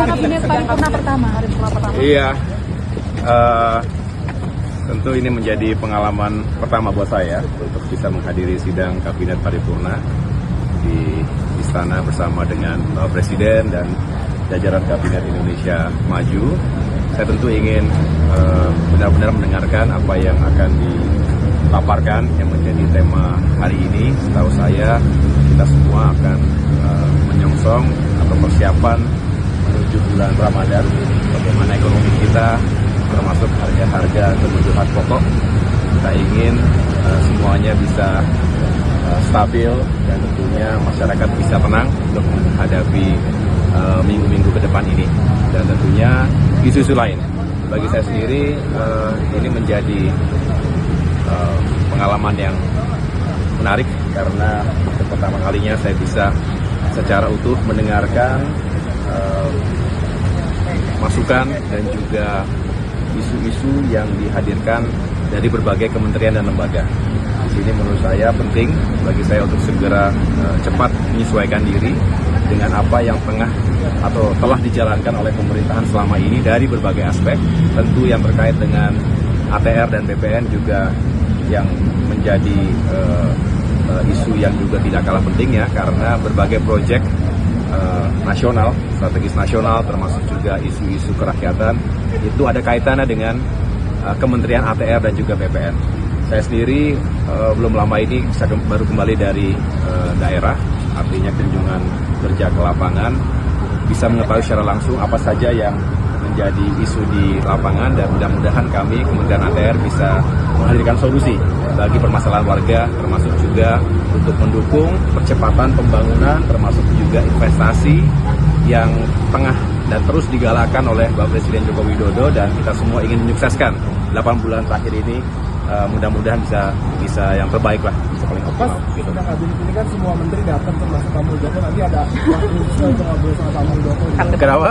sidang kabinet paripurna pertama. Iya, tentu ini menjadi pengalaman pertama buat saya untuk bisa menghadiri sidang kabinet paripurna di istana bersama dengan Bapak Presiden dan jajaran Kabinet Indonesia Maju. Saya tentu ingin benar-benar mendengarkan apa yang akan dipaparkan yang menjadi tema hari ini. Setahu saya kita semua akan menyongsong atau persiapan menuju bulan Ramadan, bagaimana ekonomi kita termasuk harga-harga kebutuhan pokok. Kita ingin semuanya bisa stabil dan tentunya masyarakat bisa tenang untuk menghadapi minggu-minggu ke depan ini. Dan tentunya isu-isu lain bagi saya sendiri ini menjadi pengalaman yang menarik karena untuk pertama kalinya saya bisa secara utuh mendengarkan masukan dan juga isu-isu yang dihadirkan dari berbagai kementerian dan lembaga. Di sini menurut saya penting bagi saya untuk segera cepat menyesuaikan diri dengan apa yang tengah atau telah dijalankan oleh pemerintahan selama ini dari berbagai aspek. Tentu yang terkait dengan ATR dan BPN juga yang menjadi isu yang juga tidak kalah pentingnya karena berbagai proyek nasional, strategis nasional termasuk juga isu-isu kerakyatan itu ada kaitannya dengan Kementerian ATR dan juga BPN. Saya sendiri belum lama ini baru kembali dari daerah, artinya kunjungan kerja ke lapangan, bisa mengetahui secara langsung apa saja yang menjadi isu di lapangan dan mudah-mudahan kami Kementerian ATR bisa menghadirkan solusi bagi permasalahan warga, termasuk juga untuk mendukung percepatan pembangunan, termasuk juga investasi yang tengah dan terus digalakan oleh Bapak Presiden Joko Widodo dan kita semua ingin menyukseskan 8 bulan terakhir ini. Mudah-mudahan bisa yang terbaik lah, bisa paling optimal. Gitu. Sidang kabinet ini kan semua menteri datang termasuk Pak Muldoko, nanti ada waktu khusus untuk ngobrol sama Pak Muldoko. Kenapa?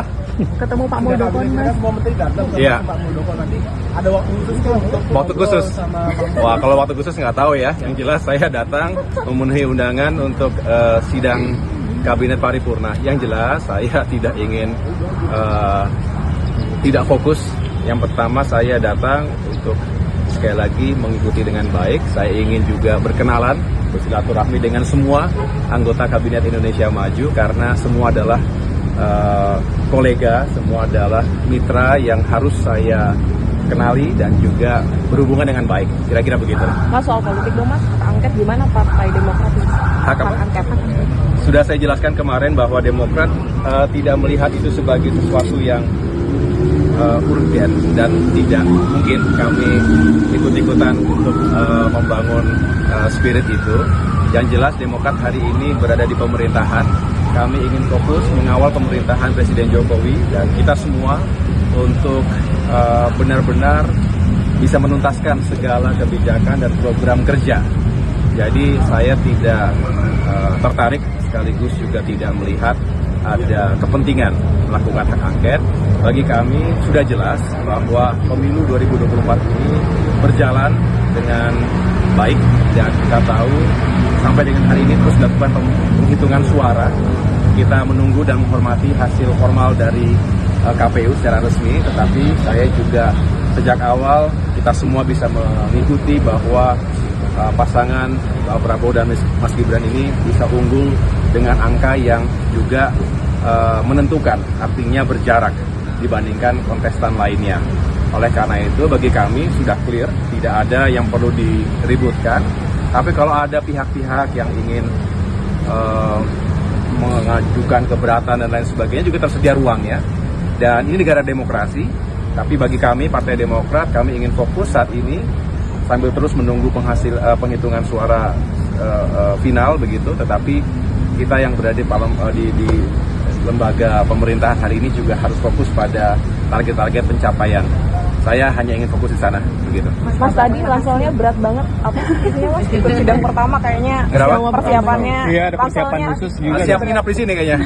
Ketemu Pak Muldoko Kan semua menteri datang termasuk Pak Muldoko, nanti ada waktu khusus kan untuk waktu khusus. Sama Pak Wah, kalau waktu khusus nggak tahu ya. Yang jelas saya datang memenuhi undangan untuk sidang kabinet paripurna. Yang jelas saya tidak ingin tidak fokus. Yang pertama saya datang untuk sekali lagi mengikuti dengan baik. Saya ingin juga berkenalan, bersilaturahmi dengan semua anggota Kabinet Indonesia Maju karena semua adalah kolega, semua adalah mitra yang harus saya kenali dan juga berhubungan dengan baik. Kira-kira begitu. Mas, soal politik dong Mas, hak angket gimana Partai Demokrat? Hak angket. Sudah saya jelaskan kemarin bahwa Demokrat tidak melihat itu sebagai sesuatu yang urgen dan tidak mungkin kami ikut-ikutan untuk membangun spirit itu. Yang jelas Demokrat hari ini berada di pemerintahan. Kami ingin fokus mengawal pemerintahan Presiden Jokowi dan kita semua untuk benar-benar bisa menuntaskan segala kebijakan dan program kerja. Jadi saya tidak tertarik sekaligus juga tidak melihat ada kepentingan melakukan hak angket. Bagi kami sudah jelas bahwa pemilu 2024 ini berjalan dengan baik dan kita tahu sampai dengan hari ini terus dilakukan penghitungan suara. Kita menunggu dan menghormati hasil formal dari KPU secara resmi, tetapi saya juga sejak awal kita semua bisa mengikuti bahwa pasangan Pak Prabowo dan Mas Gibran ini bisa unggul dengan angka yang juga menentukan, artinya berjarak dibandingkan kontestan lainnya. Oleh karena itu bagi kami sudah clear, tidak ada yang perlu diributkan. Tapi kalau ada pihak-pihak yang ingin mengajukan keberatan dan lain sebagainya juga tersedia ruangnya. Dan ini negara demokrasi, tapi bagi kami Partai Demokrat kami ingin fokus saat ini sambil terus menunggu penghitungan suara final begitu. Tetapi kita yang berada di lembaga pemerintahan hari ini juga harus fokus pada target-target pencapaian. Saya hanya ingin fokus di sana, begitu. Mas tadi lanselnya berat banget, apa sih Mas? Ikut sidang pertama kayaknya persiapannya. Iya, ada persiapan khusus juga. Siap nginap di sini kayaknya.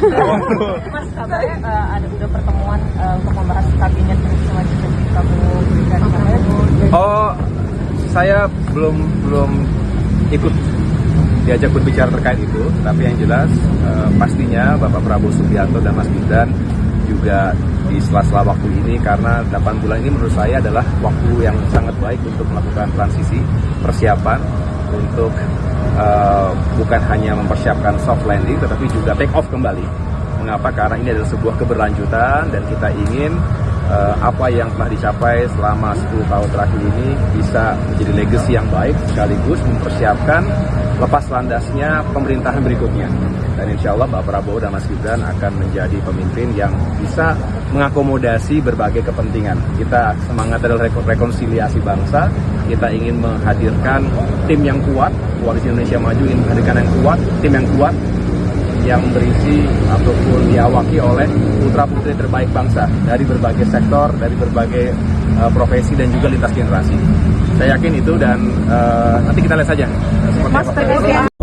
Mas, kabarnya ada juga pertemuan untuk membahas kabinet selanjutnya di Prabowo dan Oh, saya belum ikut diajak berbicara terkait itu, tapi yang jelas pastinya Bapak Prabowo Subianto dan Mas Gibran juga di sela-sela waktu ini, karena 8 bulan ini menurut saya adalah waktu yang sangat baik untuk melakukan transisi, persiapan untuk bukan hanya mempersiapkan soft landing tetapi juga take off kembali. Mengapa? Karena ini adalah sebuah keberlanjutan dan kita ingin apa yang telah dicapai selama 10 tahun terakhir ini bisa menjadi legacy yang baik sekaligus mempersiapkan lepas landasnya pemerintahan berikutnya. Dan insya Allah Pak Prabowo dan Mas Gibran akan menjadi pemimpin yang bisa mengakomodasi berbagai kepentingan. Kita semangat adalah rekonsiliasi bangsa, kita ingin menghadirkan tim yang kuat, Koalisi Indonesia Maju ingin menghadirkan yang kuat, tim yang kuat, yang berisi ataupun diawaki oleh putra-putri terbaik bangsa dari berbagai sektor, dari berbagai profesi dan juga lintas generasi. Saya yakin itu dan nanti kita lihat saja seperti apa.